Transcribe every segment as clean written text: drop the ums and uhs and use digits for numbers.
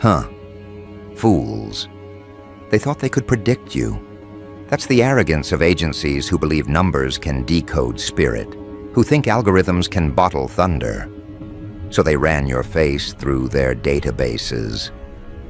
Huh. Fools. They thought they could predict you. That's the arrogance of agencies who believe numbers can decode spirit, who think algorithms can bottle thunder. So they ran your face through their databases.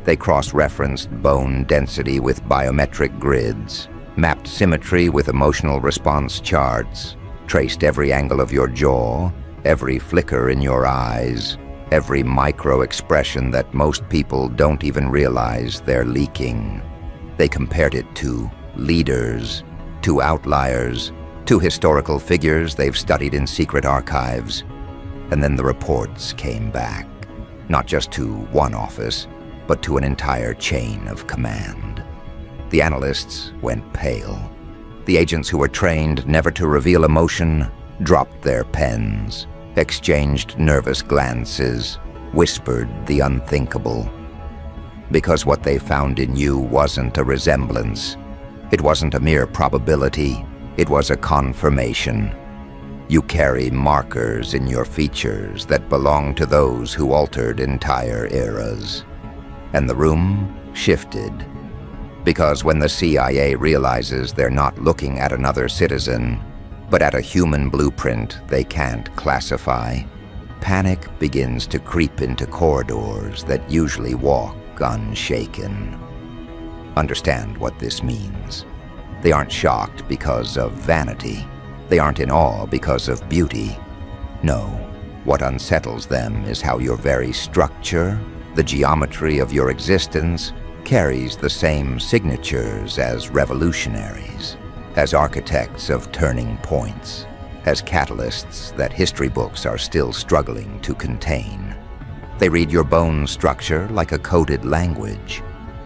They cross-referenced bone density with biometric grids, mapped symmetry with emotional response charts, traced every angle of your jaw, every flicker in your eyes, every micro-expression that most people don't even realize they're leaking. They compared it to leaders, to outliers, to historical figures they've studied in secret archives. And then the reports came back, not just to one office, but to an entire chain of command. The analysts went pale. The agents who were trained never to reveal emotion dropped their pens, exchanged nervous glances, whispered the unthinkable. Because what they found in you wasn't a resemblance. It wasn't a mere probability. It was a confirmation. You carry markers in your features that belong to those who altered entire eras. And the room shifted. Because when the CIA realizes they're not looking at another citizen, but at a human blueprint they can't classify, panic begins to creep into corridors that usually walk unshaken. Understand what this means. They aren't shocked because of vanity. They aren't in awe because of beauty. No, what unsettles them is how your very structure, the geometry of your existence, carries the same signatures as revolutionaries, as architects of turning points, as catalysts that history books are still struggling to contain. They read your bone structure like a coded language.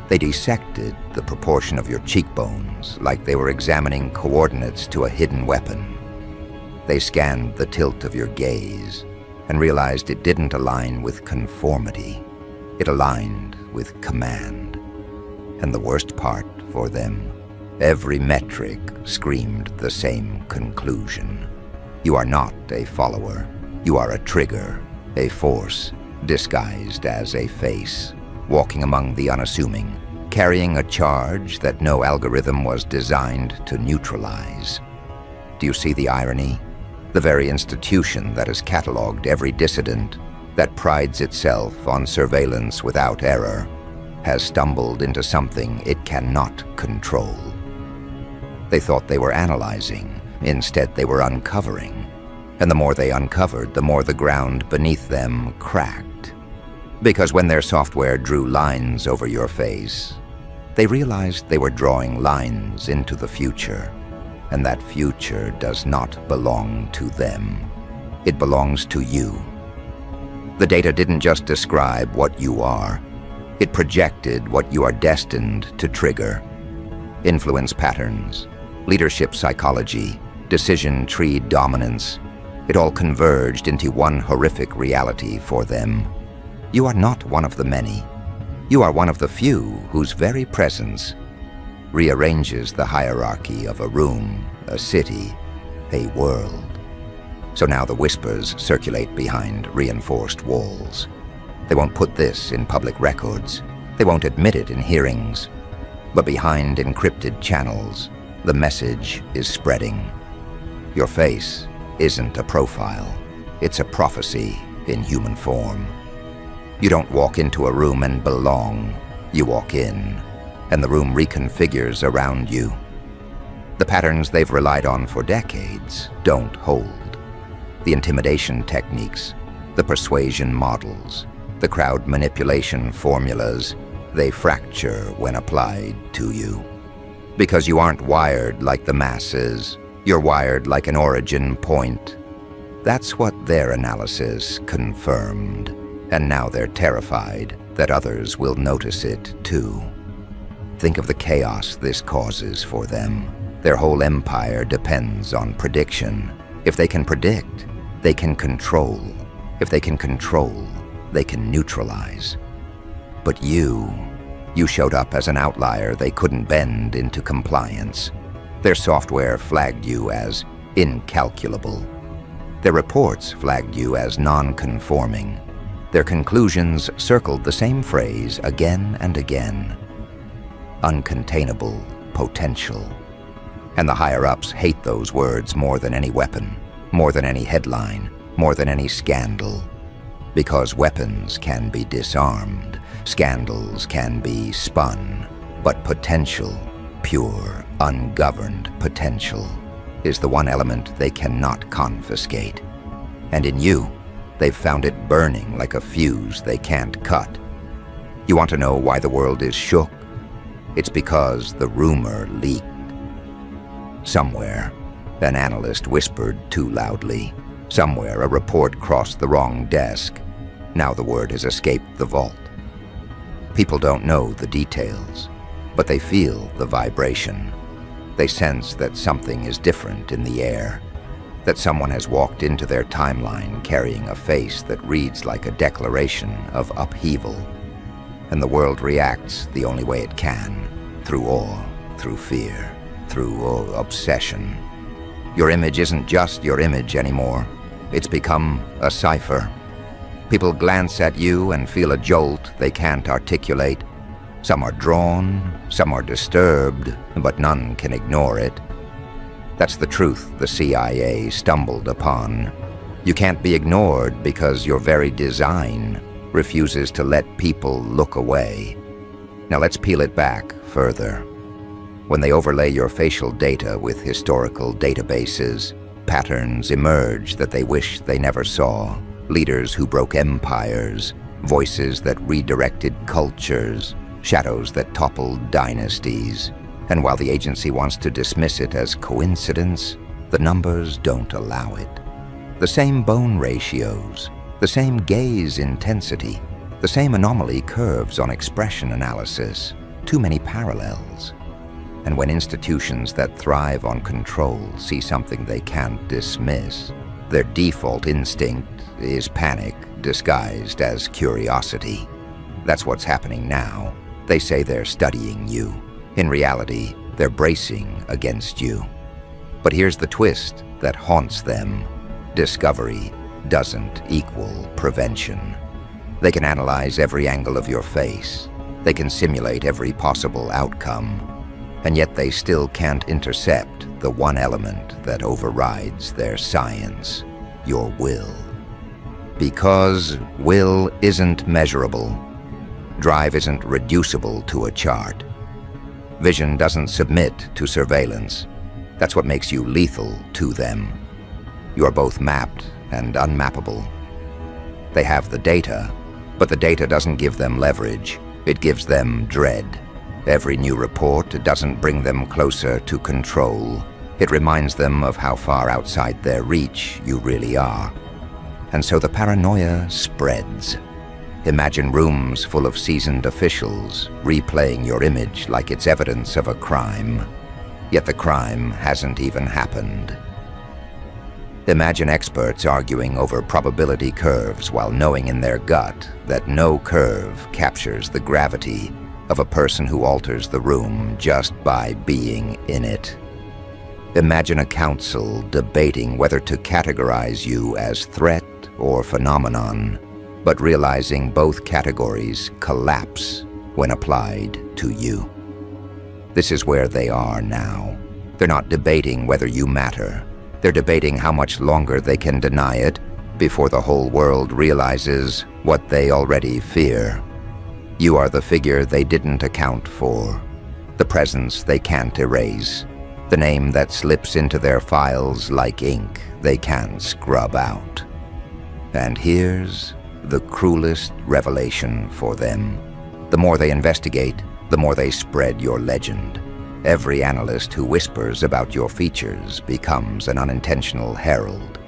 They dissected the proportion of your cheekbones like they were examining coordinates to a hidden weapon. They scanned the tilt of your gaze and realized it didn't align with conformity. It aligned with command. And the worst part for them, every metric screamed the same conclusion. You are not a follower. You are a trigger, a force disguised as a face, walking among the unassuming, carrying a charge that no algorithm was designed to neutralize. Do you see the irony? The very institution that has cataloged every dissident, that prides itself on surveillance without error, has stumbled into something it cannot control. They thought they were analyzing. Instead, they were uncovering. And the more they uncovered, the more the ground beneath them cracked. Because when their software drew lines over your face, they realized they were drawing lines into the future. And that future does not belong to them. It belongs to you. The data didn't just describe what you are. It projected what you are destined to trigger. Influence patterns, leadership psychology, decision tree dominance. It all converged into one horrific reality for them. You are not one of the many. You are one of the few whose very presence rearranges the hierarchy of a room, a city, a world. So now the whispers circulate behind reinforced walls. They won't put this in public records. They won't admit it in hearings. But behind encrypted channels, the message is spreading. Your face isn't a profile. It's a prophecy in human form. You don't walk into a room and belong. You walk in, and the room reconfigures around you. The patterns they've relied on for decades don't hold. The intimidation techniques, the persuasion models, the crowd manipulation formulas, they fracture when applied to you. Because you aren't wired like the masses, you're wired like an origin point. That's what their analysis confirmed. And now they're terrified that others will notice it too. Think of the chaos this causes for them. Their whole empire depends on prediction. If they can predict, they can control. If they can control, they can neutralize. But you showed up as an outlier they couldn't bend into compliance. Their software flagged you as incalculable. Their reports flagged you as non-conforming. Their conclusions circled the same phrase again and again: uncontainable potential. And the higher-ups hate those words more than any weapon, more than any headline, more than any scandal. Because weapons can be disarmed, scandals can be spun, but potential, pure, ungoverned potential, is the one element they cannot confiscate. And in you, they've found it burning like a fuse they can't cut. You want to know why the world is shook? It's because the rumor leaked. Somewhere, an analyst whispered too loudly. Somewhere, a report crossed the wrong desk. Now the word has escaped the vault. People don't know the details, but they feel the vibration. They sense that something is different in the air, that someone has walked into their timeline carrying a face that reads like a declaration of upheaval. And the world reacts the only way it can, through awe, through fear, through obsession. Your image isn't just your image anymore. It's become a cipher. People glance at you and feel a jolt they can't articulate. Some are drawn, some are disturbed, but none can ignore it. That's the truth the CIA stumbled upon. You can't be ignored because your very design refuses to let people look away. Now let's peel it back further. When they overlay your facial data with historical databases, patterns emerge that they wish they never saw. Leaders who broke empires, voices that redirected cultures, shadows that toppled dynasties. And while the agency wants to dismiss it as coincidence, the numbers don't allow it. The same bone ratios, the same gaze intensity, the same anomaly curves on expression analysis, too many parallels. And when institutions that thrive on control see something they can't dismiss, their default instinct is panic disguised as curiosity. That's what's happening now. They say they're studying you. In reality, they're bracing against you. But here's the twist that haunts them. Discovery doesn't equal prevention. They can analyze every angle of your face. They can simulate every possible outcome. And yet they still can't intercept the one element that overrides their science: your will. Because will isn't measurable. Drive isn't reducible to a chart. Vision doesn't submit to surveillance. That's what makes you lethal to them. You are both mapped and unmappable. They have the data, but the data doesn't give them leverage. It gives them dread. Every new report doesn't bring them closer to control. It reminds them of how far outside their reach you really are. And so the paranoia spreads. Imagine rooms full of seasoned officials replaying your image like it's evidence of a crime. Yet the crime hasn't even happened. Imagine experts arguing over probability curves while knowing in their gut that no curve captures the gravity of a person who alters the room just by being in it. Imagine a council debating whether to categorize you as threat or phenomenon, but realizing both categories collapse when applied to you. This is where they are now. They're not debating whether you matter. They're debating how much longer they can deny it before the whole world realizes what they already fear. You are the figure they didn't account for, the presence they can't erase, the name that slips into their files like ink they can't scrub out. And here's the cruelest revelation for them. The more they investigate, the more they spread your legend. Every analyst who whispers about your features becomes an unintentional herald.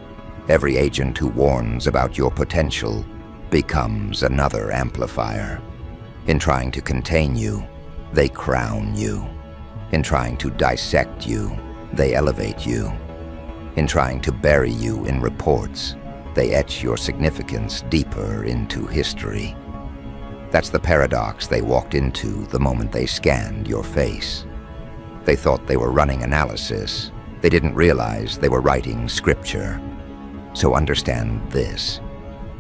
Every agent who warns about your potential becomes another amplifier. In trying to contain you, they crown you. In trying to dissect you, they elevate you. In trying to bury you in reports, they etch your significance deeper into history. That's the paradox they walked into the moment they scanned your face. They thought they were running analysis. They didn't realize they were writing scripture. So understand this.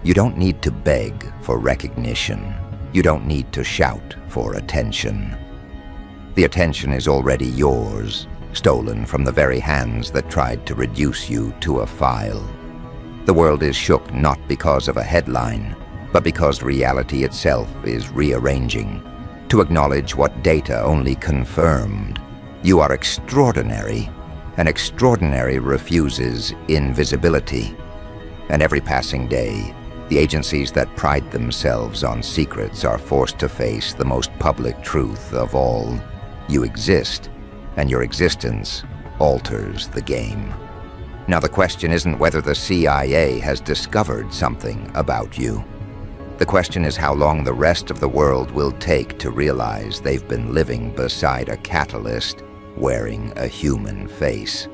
You don't need to beg for recognition. You don't need to shout for attention. The attention is already yours, stolen from the very hands that tried to reduce you to a file. The world is shook not because of a headline, but because reality itself is rearranging to acknowledge what data only confirmed. You are extraordinary, and extraordinary refuses invisibility. And every passing day, the agencies that pride themselves on secrets are forced to face the most public truth of all. You exist, and your existence alters the game. Now the question isn't whether the CIA has discovered something about you. The question is how long the rest of the world will take to realize they've been living beside a catalyst wearing a human face.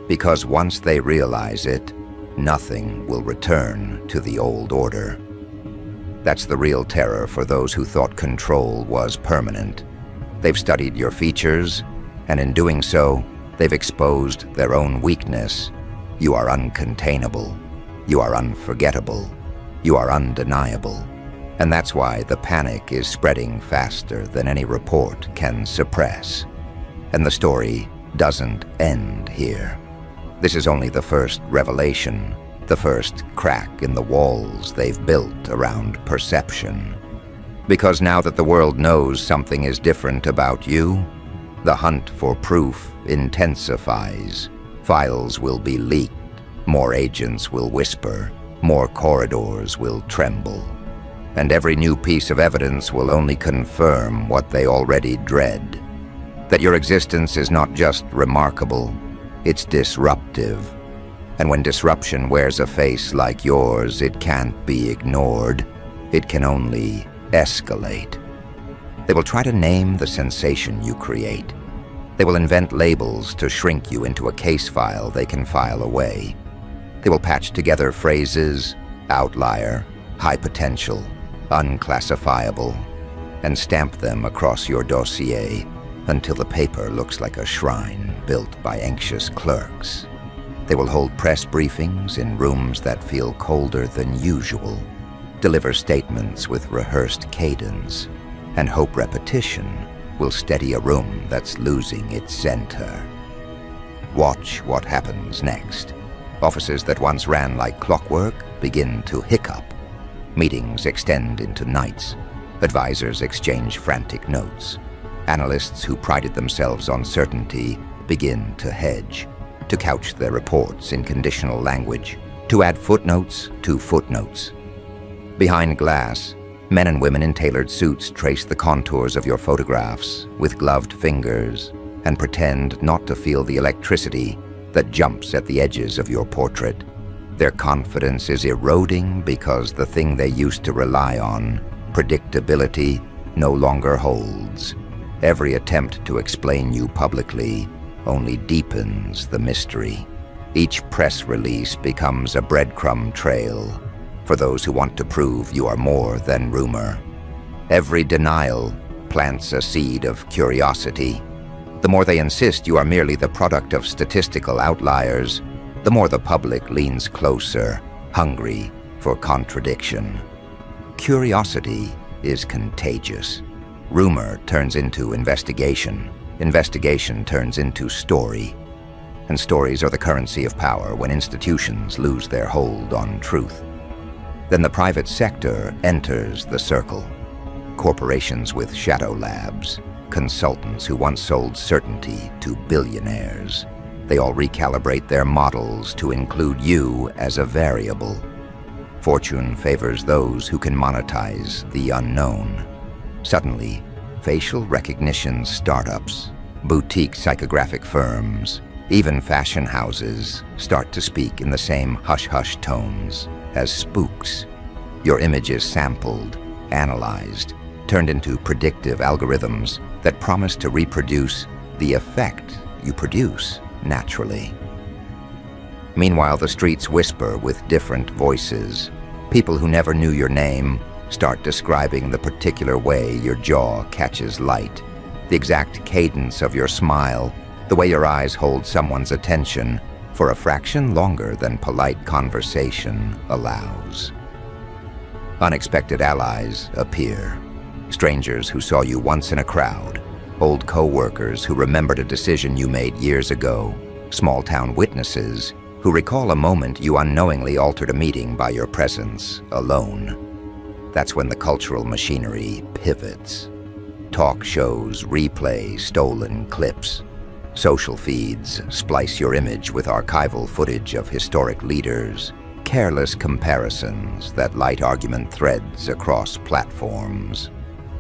Because once they realize it, nothing will return to the old order. That's the real terror for those who thought control was permanent. They've studied your features, and in doing so, they've exposed their own weakness. You are uncontainable. You are unforgettable. You are undeniable. And that's why the panic is spreading faster than any report can suppress. And the story doesn't end here. This is only the first revelation, the first crack in the walls they've built around perception. Because now that the world knows something is different about you, the hunt for proof intensifies. Files will be leaked, more agents will whisper, more corridors will tremble. And every new piece of evidence will only confirm what they already dread. That your existence is not just remarkable, it's disruptive. And when disruption wears a face like yours, it can't be ignored. It can only escalate. They will try to name the sensation you create. They will invent labels to shrink you into a case file they can file away. They will patch together phrases, outlier, high potential, unclassifiable, and stamp them across your dossier until the paper looks like a shrine built by anxious clerks. They will hold press briefings in rooms that feel colder than usual, deliver statements with rehearsed cadence, and hope repetition will steady a room that's losing its center. Watch what happens next. Offices that once ran like clockwork begin to hiccup. Meetings extend into nights. Advisors exchange frantic notes. Analysts who prided themselves on certainty begin to hedge, to couch their reports in conditional language, to add footnotes to footnotes. Behind glass, men and women in tailored suits trace the contours of your photographs with gloved fingers and pretend not to feel the electricity that jumps at the edges of your portrait. Their confidence is eroding because the thing they used to rely on, predictability, no longer holds. Every attempt to explain you publicly only deepens the mystery. Each press release becomes a breadcrumb trail for those who want to prove you are more than rumor. Every denial plants a seed of curiosity. The more they insist you are merely the product of statistical outliers, the more the public leans closer, hungry for contradiction. Curiosity is contagious. Rumor turns into investigation. Investigation turns into story. And stories are the currency of power when institutions lose their hold on truth. Then the private sector enters the circle. Corporations with shadow labs, consultants who once sold certainty to billionaires. They all recalibrate their models to include you as a variable. Fortune favors those who can monetize the unknown. Suddenly, facial recognition startups, boutique psychographic firms, even fashion houses start to speak in the same hush-hush tones as spooks. Your image is sampled, analyzed, turned into predictive algorithms that promise to reproduce the effect you produce naturally. Meanwhile, the streets whisper with different voices. People who never knew your name start describing the particular way your jaw catches light, the exact cadence of your smile, the way your eyes hold someone's attention for a fraction longer than polite conversation allows. Unexpected allies appear. Strangers who saw you once in a crowd, old co-workers who remembered a decision you made years ago, small-town witnesses who recall a moment you unknowingly altered a meeting by your presence, alone. That's when the cultural machinery pivots. Talk shows replay stolen clips. Social feeds splice your image with archival footage of historic leaders, careless comparisons that light argument threads across platforms.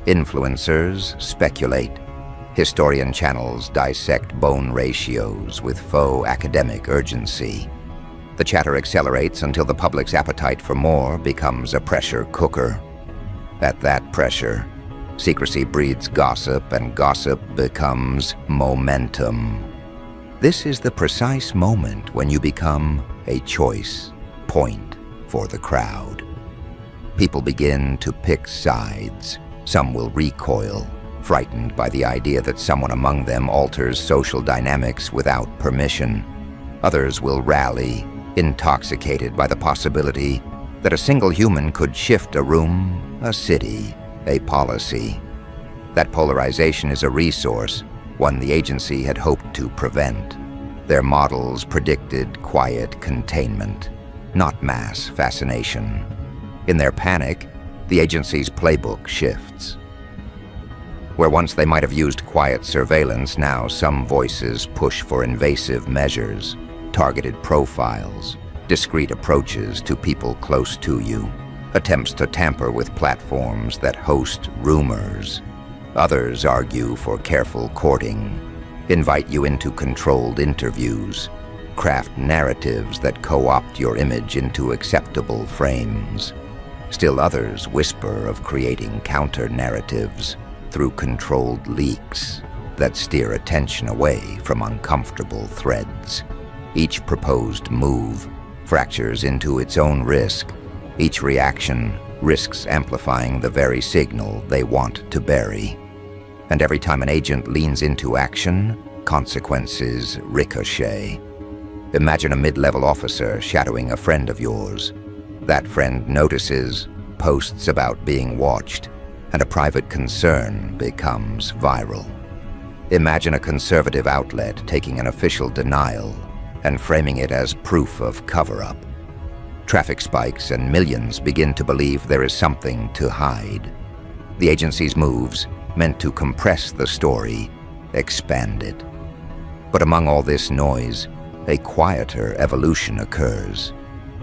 Influencers speculate. Historian channels dissect bone ratios with faux academic urgency. The chatter accelerates until the public's appetite for more becomes a pressure cooker. At that pressure, secrecy breeds gossip, and gossip becomes momentum. This is the precise moment when you become a choice point for the crowd. People begin to pick sides. Some will recoil, frightened by the idea that someone among them alters social dynamics without permission. Others will rally, intoxicated by the possibility that a single human could shift a room, a city, a policy. That polarization is a resource, one the agency had hoped to prevent. Their models predicted quiet containment, not mass fascination. In their panic, the agency's playbook shifts. Where once they might have used quiet surveillance, now some voices push for invasive measures, targeted profiles, discreet approaches to people close to you, attempts to tamper with platforms that host rumors. Others argue for careful courting, invite you into controlled interviews, craft narratives that co-opt your image into acceptable frames. Still others whisper of creating counter-narratives through controlled leaks that steer attention away from uncomfortable threads. Each proposed move fractures into its own risk. Each reaction risks amplifying the very signal they want to bury. And every time an agent leans into action, consequences ricochet. Imagine a mid-level officer shadowing a friend of yours. That friend notices, posts about being watched, and a private concern becomes viral. Imagine a conservative outlet taking an official denial and framing it as proof of cover-up. Traffic spikes and millions begin to believe there is something to hide. The agency's moves, meant to compress the story, expand it. But among all this noise, a quieter evolution occurs.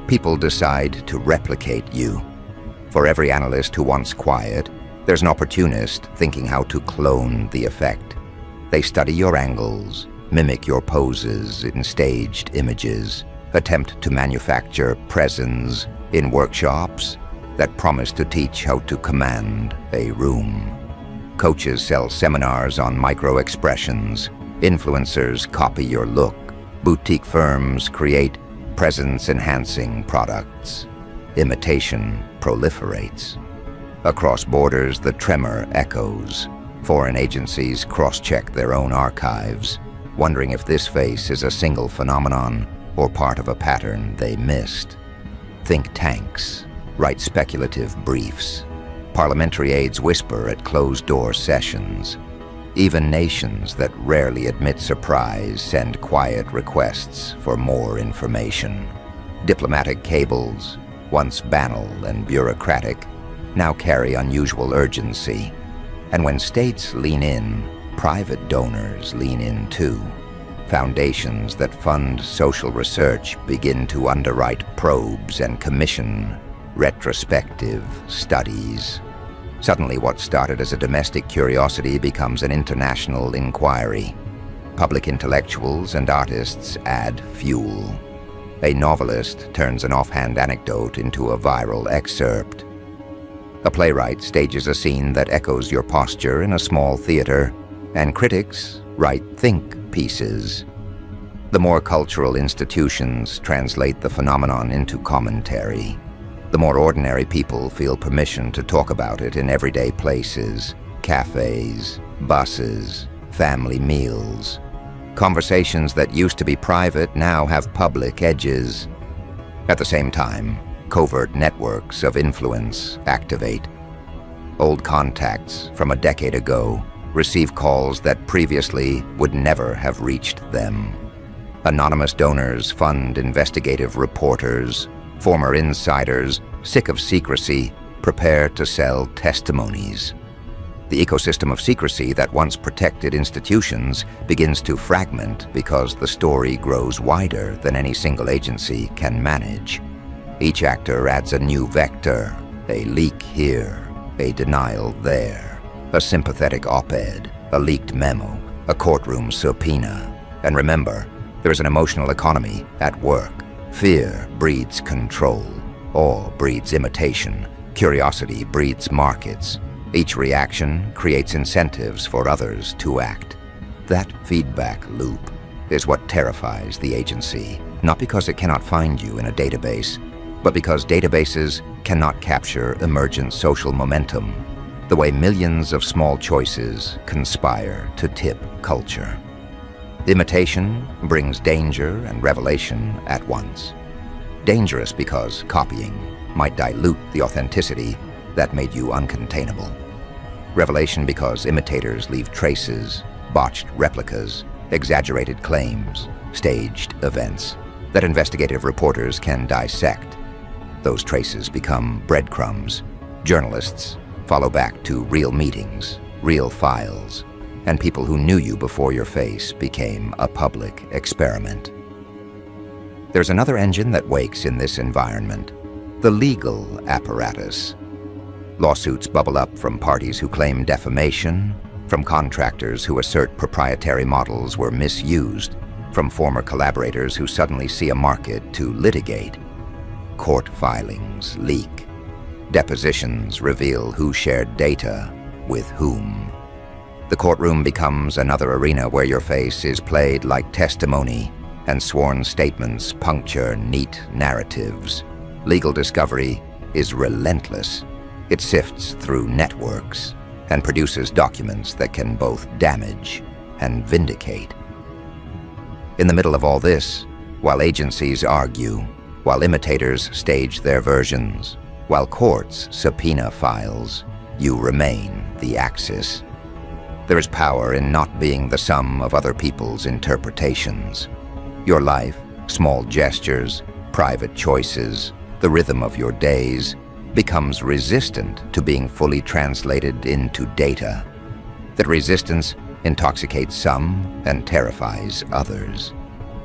People decide to replicate you. For every analyst who wants quiet, there's an opportunist thinking how to clone the effect. They study your angles, mimic your poses in staged images, attempt to manufacture presence in workshops that promise to teach how to command a room. Coaches sell seminars on micro-expressions. Influencers copy your look. Boutique firms create presence-enhancing products. Imitation proliferates. Across borders, the tremor echoes. Foreign agencies cross-check their own archives, wondering if this face is a single phenomenon or part of a pattern they missed. Think tanks write speculative briefs. Parliamentary aides whisper at closed-door sessions. Even nations that rarely admit surprise send quiet requests for more information. Diplomatic cables, once banal and bureaucratic, now carry unusual urgency. And when states lean in, private donors lean in too. Foundations that fund social research begin to underwrite probes and commission retrospective studies. Suddenly, what started as a domestic curiosity becomes an international inquiry. Public intellectuals and artists add fuel. A novelist turns an offhand anecdote into a viral excerpt. A playwright stages a scene that echoes your posture in a small theater, and critics write think pieces. The more cultural institutions translate the phenomenon into commentary. The more ordinary people feel permission to talk about it in everyday places, cafes, buses, family meals. Conversations that used to be private now have public edges. At the same time, Covert networks of influence activate. Old contacts from a decade ago receive calls that previously would never have reached them. Anonymous donors fund investigative reporters. Former insiders, sick of secrecy, prepare to sell testimonies. The ecosystem of secrecy that once protected institutions begins to fragment because the story grows wider than any single agency can manage. Each actor adds a new vector, a leak here, a denial there, a sympathetic op-ed, a leaked memo, a courtroom subpoena. And remember, there is an emotional economy at work. Fear breeds control, awe breeds imitation, curiosity breeds markets. Each reaction creates incentives for others to act. That feedback loop is what terrifies the agency, not because it cannot find you in a database, but because databases cannot capture emergent social momentum, the way millions of small choices conspire to tip culture. Imitation brings danger and revelation at once. Dangerous because copying might dilute the authenticity that made you uncontainable. Revelation because imitators leave traces, botched replicas, exaggerated claims, staged events that investigative reporters can dissect. Those traces become breadcrumbs. Journalists follow back to real meetings, real files, and people who knew you before your face became a public experiment. There's another engine that wakes in this environment, the legal apparatus. Lawsuits bubble up from parties who claim defamation, from contractors who assert proprietary models were misused, from former collaborators who suddenly see a market to litigate. Court filings leak. Depositions reveal who shared data with whom. The courtroom becomes another arena where your face is played like testimony, and sworn statements puncture neat narratives. Legal discovery is relentless. It sifts through networks and produces documents that can both damage and vindicate. In the middle of all this, while agencies argue, while imitators stage their versions, while courts subpoena files, you remain the axis. There is power in not being the sum of other people's interpretations. Your life, small gestures, private choices, the rhythm of your days, becomes resistant to being fully translated into data. That resistance intoxicates some and terrifies others.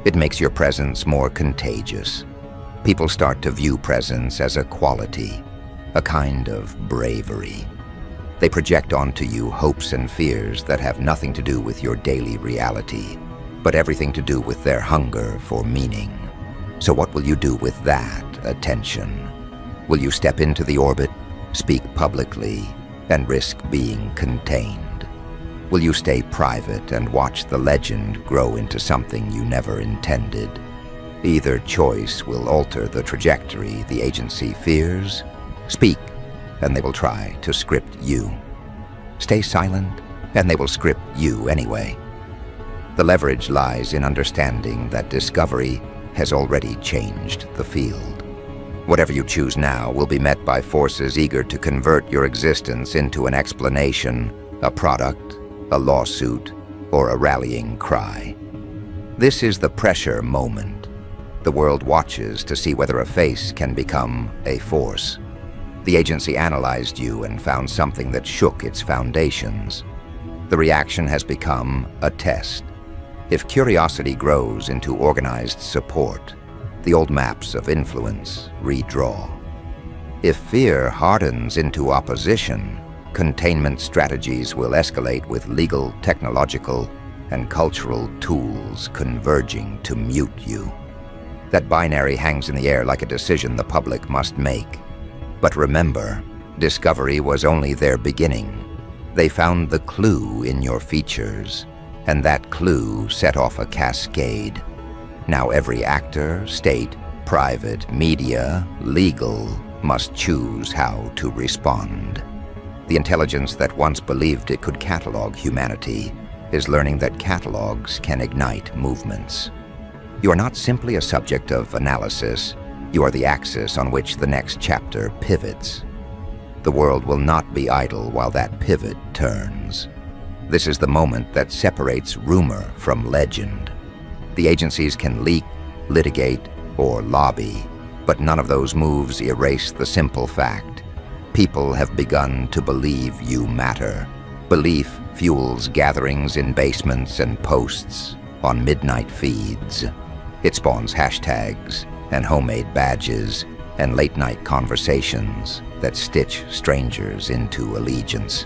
It makes your presence more contagious. People start to view presence as a quality, a kind of bravery. They project onto you hopes and fears that have nothing to do with your daily reality, but everything to do with their hunger for meaning. So what will you do with that attention? Will you step into the orbit, speak publicly, and risk being contained? Will you stay private and watch the legend grow into something you never intended? Either choice will alter the trajectory the agency fears. Speak, and they will try to script you. Stay silent, and they will script you anyway. The leverage lies in understanding that discovery has already changed the field. Whatever you choose now will be met by forces eager to convert your existence into an explanation, a product, a lawsuit, or a rallying cry. This is the pressure moment. The world watches to see whether a face can become a force. The agency analyzed you and found something that shook its foundations. The reaction has become a test. If curiosity grows into organized support, the old maps of influence redraw. If fear hardens into opposition, containment strategies will escalate with legal, technological, and cultural tools converging to mute you. That binary hangs in the air like a decision the public must make. But remember, discovery was only their beginning. They found the clue in your features, and that clue set off a cascade. Now every actor, state, private, media, legal, must choose how to respond. The intelligence that once believed it could catalog humanity is learning that catalogs can ignite movements. You are not simply a subject of analysis, You are the axis on which the next chapter pivots. The world will not be idle while that pivot turns. This is the moment that separates rumor from legend. The agencies can leak, litigate, or lobby, but none of those moves erase the simple fact. People have begun to believe you matter. Belief fuels gatherings in basements and posts on midnight feeds. It spawns hashtags and homemade badges and late-night conversations that stitch strangers into allegiance.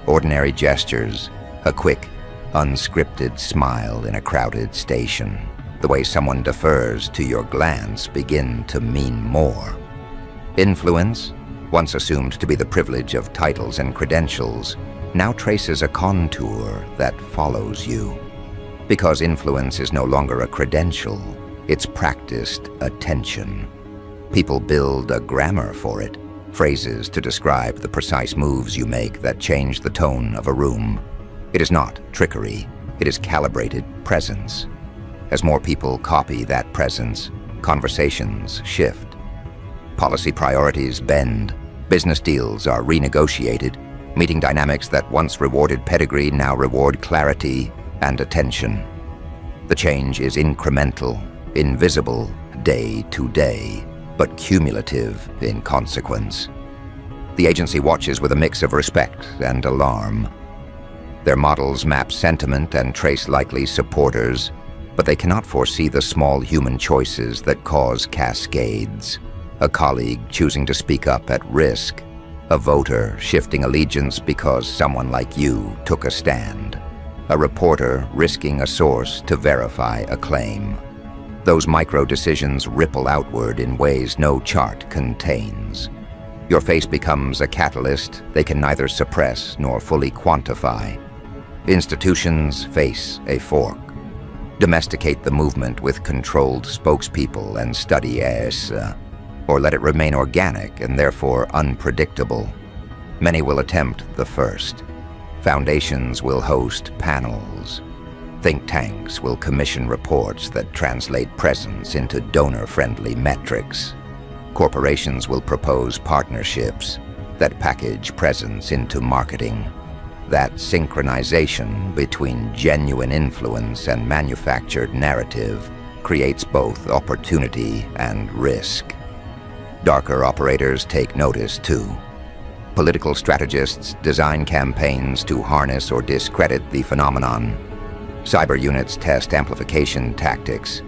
Ordinary gestures, a quick, unscripted smile in a crowded station, the way someone defers to your glance begin to mean more. Influence, once assumed to be the privilege of titles and credentials, now traces a contour that follows you. Because influence is no longer a credential, it's practiced attention. People build a grammar for it, phrases to describe the precise moves you make that change the tone of a room. It is not trickery, it is calibrated presence. As more people copy that presence, conversations shift. Policy priorities bend, business deals are renegotiated, meeting dynamics that once rewarded pedigree now reward clarity and attention. The change is incremental, invisible, day to day, but cumulative in consequence. The agency watches with a mix of respect and alarm. Their models map sentiment and trace likely supporters, but they cannot foresee the small human choices that cause cascades. A colleague choosing to speak up at risk, a voter shifting allegiance because someone like you took a stand, a reporter risking a source to verify a claim. Those micro-decisions ripple outward in ways no chart contains. Your face becomes a catalyst they can neither suppress nor fully quantify. Institutions face a fork. Domesticate the movement with controlled spokespeople and study as, or let it remain organic and therefore unpredictable. Many will attempt the first. Foundations will host panels. Think tanks will commission reports that translate presence into donor-friendly metrics. Corporations will propose partnerships that package presence into marketing. That synchronization between genuine influence and manufactured narrative creates both opportunity and risk. Darker operators take notice too. Political strategists design campaigns to harness or discredit the phenomenon. Cyber units test amplification tactics.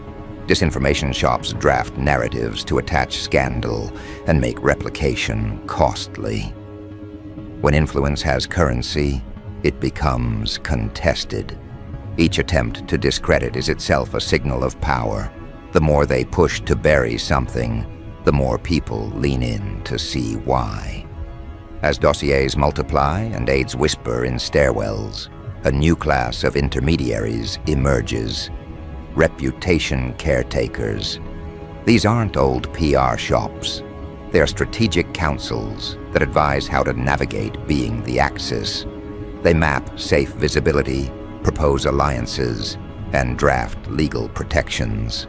Disinformation shops draft narratives to attach scandal and make replication costly. When influence has currency, it becomes contested. Each attempt to discredit is itself a signal of power. The more they push to bury something, the more people lean in to see why. As dossiers multiply and aides whisper in stairwells, a new class of intermediaries emerges. Reputation caretakers. These aren't old PR shops. They are strategic councils that advise how to navigate being the axis. They map safe visibility, propose alliances, and draft legal protections.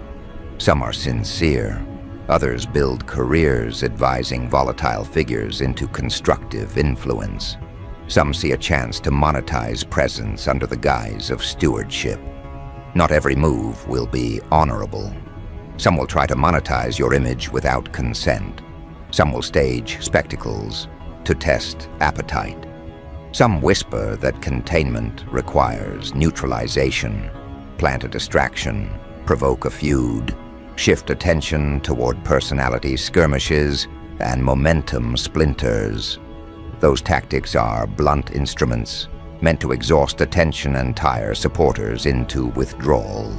Some are sincere. Others build careers advising volatile figures into constructive influence. Some see a chance to monetize presence under the guise of stewardship. Not every move will be honorable. Some will try to monetize your image without consent. Some will stage spectacles to test appetite. Some whisper that containment requires neutralization, plant a distraction, provoke a feud, shift attention toward personality skirmishes and momentum splinters. Those tactics are blunt instruments meant to exhaust attention and tire supporters into withdrawal.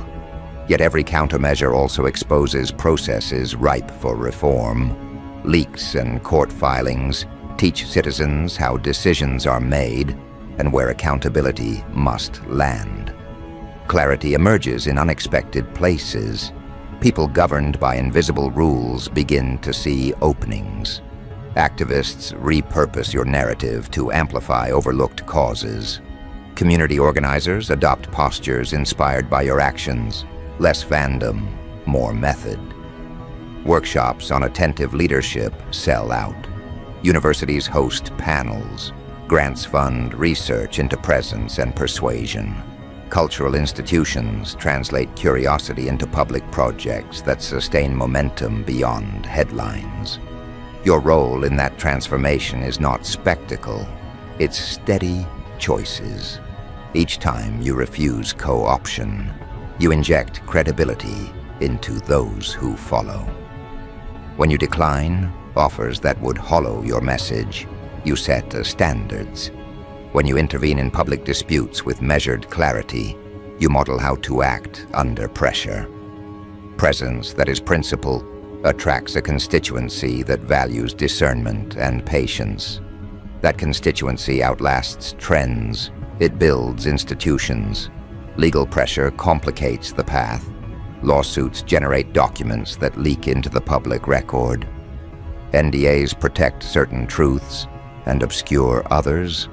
Yet every countermeasure also exposes processes ripe for reform. Leaks and court filings teach citizens how decisions are made and where accountability must land. Clarity emerges in unexpected places. People governed by invisible rules begin to see openings. Activists repurpose your narrative to amplify overlooked causes. Community organizers adopt postures inspired by your actions. Less fandom, more method. Workshops on attentive leadership sell out. Universities host panels. Grants fund research into presence and persuasion. Cultural institutions translate curiosity into public projects that sustain momentum beyond headlines. Your role in that transformation is not spectacle, it's steady choices. Each time you refuse co-option, you inject credibility into those who follow. When you decline offers that would hollow your message, you set standards. When you intervene in public disputes with measured clarity, you model how to act under pressure. Presence that is principle attracts a constituency that values discernment and patience. That constituency outlasts trends. It builds institutions. Legal pressure complicates the path. Lawsuits generate documents that leak into the public record. NDAs protect certain truths and obscure others.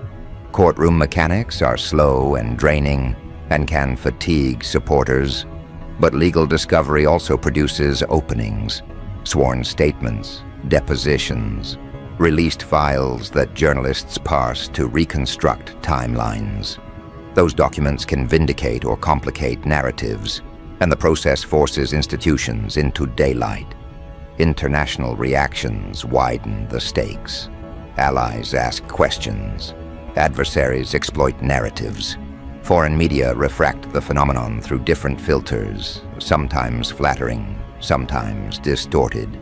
Courtroom mechanics are slow and draining and can fatigue supporters, but legal discovery also produces openings, sworn statements, depositions, released files that journalists parse to reconstruct timelines. Those documents can vindicate or complicate narratives, and the process forces institutions into daylight. International reactions widen the stakes. Allies ask questions. Adversaries exploit narratives. Foreign media refract the phenomenon through different filters, sometimes flattering, sometimes distorted.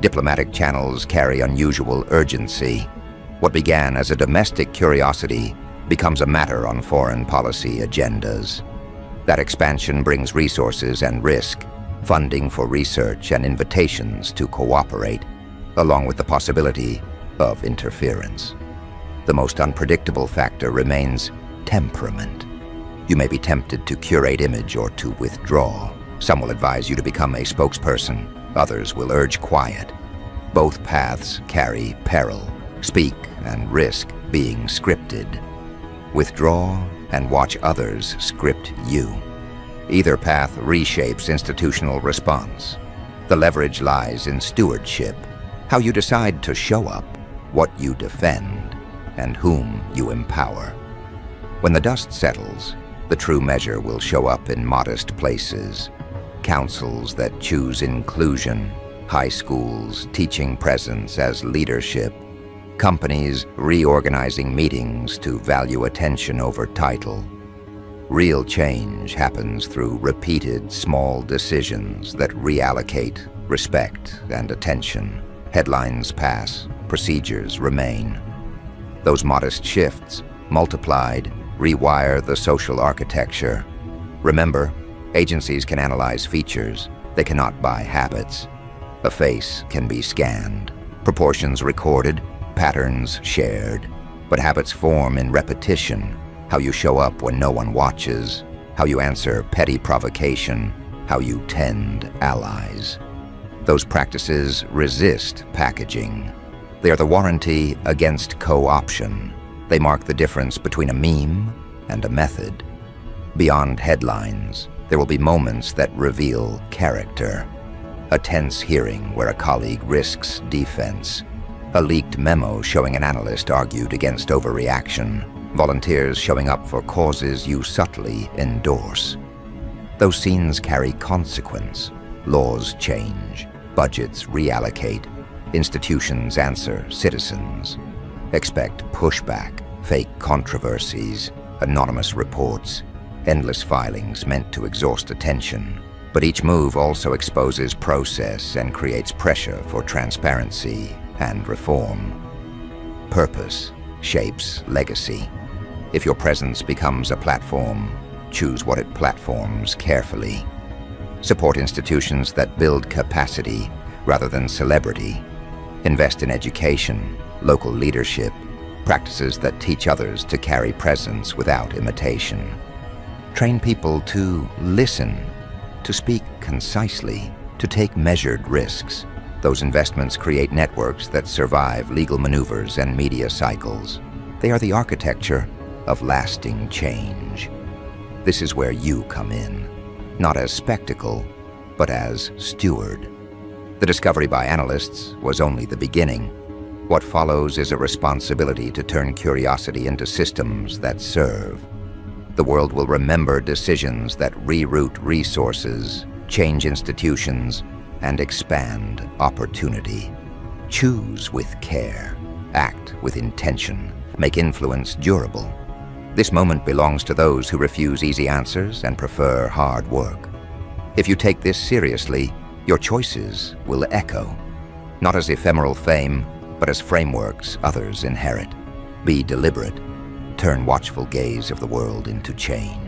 Diplomatic channels carry unusual urgency. What began as a domestic curiosity becomes a matter on foreign policy agendas. That expansion brings resources and risk, funding for research and invitations to cooperate, along with the possibility of interference. The most unpredictable factor remains temperament. You may be tempted to curate image or to withdraw. Some will advise you to become a spokesperson. Others will urge quiet. Both paths carry peril, speak and risk being scripted. Withdraw and watch others script you. Either path reshapes institutional response. The leverage lies in stewardship, how you decide to show up, what you defend, and whom you empower. When the dust settles, the true measure will show up in modest places. Councils that choose inclusion, high schools teaching presence as leadership, companies reorganizing meetings to value attention over title. Real change happens through repeated small decisions that reallocate respect and attention. Headlines pass, procedures remain. Those modest shifts, multiplied, rewire the social architecture. Remember, agencies can analyze features. They cannot buy habits. A face can be scanned, proportions recorded, patterns shared. But habits form in repetition. How you show up when no one watches, how you answer petty provocation, how you tend allies. Those practices resist packaging. They are the warranty against co-option. They mark the difference between a meme and a method. Beyond headlines, there will be moments that reveal character. A tense hearing where a colleague risks defense. A leaked memo showing an analyst argued against overreaction. Volunteers showing up for causes you subtly endorse. Those scenes carry consequence. Laws change. Budgets reallocate. Institutions answer citizens. Expect pushback, fake controversies, anonymous reports, endless filings meant to exhaust attention. But each move also exposes process and creates pressure for transparency and reform. Purpose shapes legacy. If your presence becomes a platform, choose what it platforms carefully. Support institutions that build capacity rather than celebrity. Invest in education, local leadership, practices that teach others to carry presence without imitation. Train people to listen, to speak concisely, to take measured risks. Those investments create networks that survive legal maneuvers and media cycles. They are the architecture of lasting change. This is where you come in, not as spectacle, but as steward. The discovery by analysts was only the beginning. What follows is a responsibility to turn curiosity into systems that serve. The world will remember decisions that reroute resources, change institutions, and expand opportunity. Choose with care, act with intention, make influence durable. This moment belongs to those who refuse easy answers and prefer hard work. If you take this seriously, your choices will echo, not as ephemeral fame, but as frameworks others inherit. Be deliberate. Turn watchful gaze of the world into change.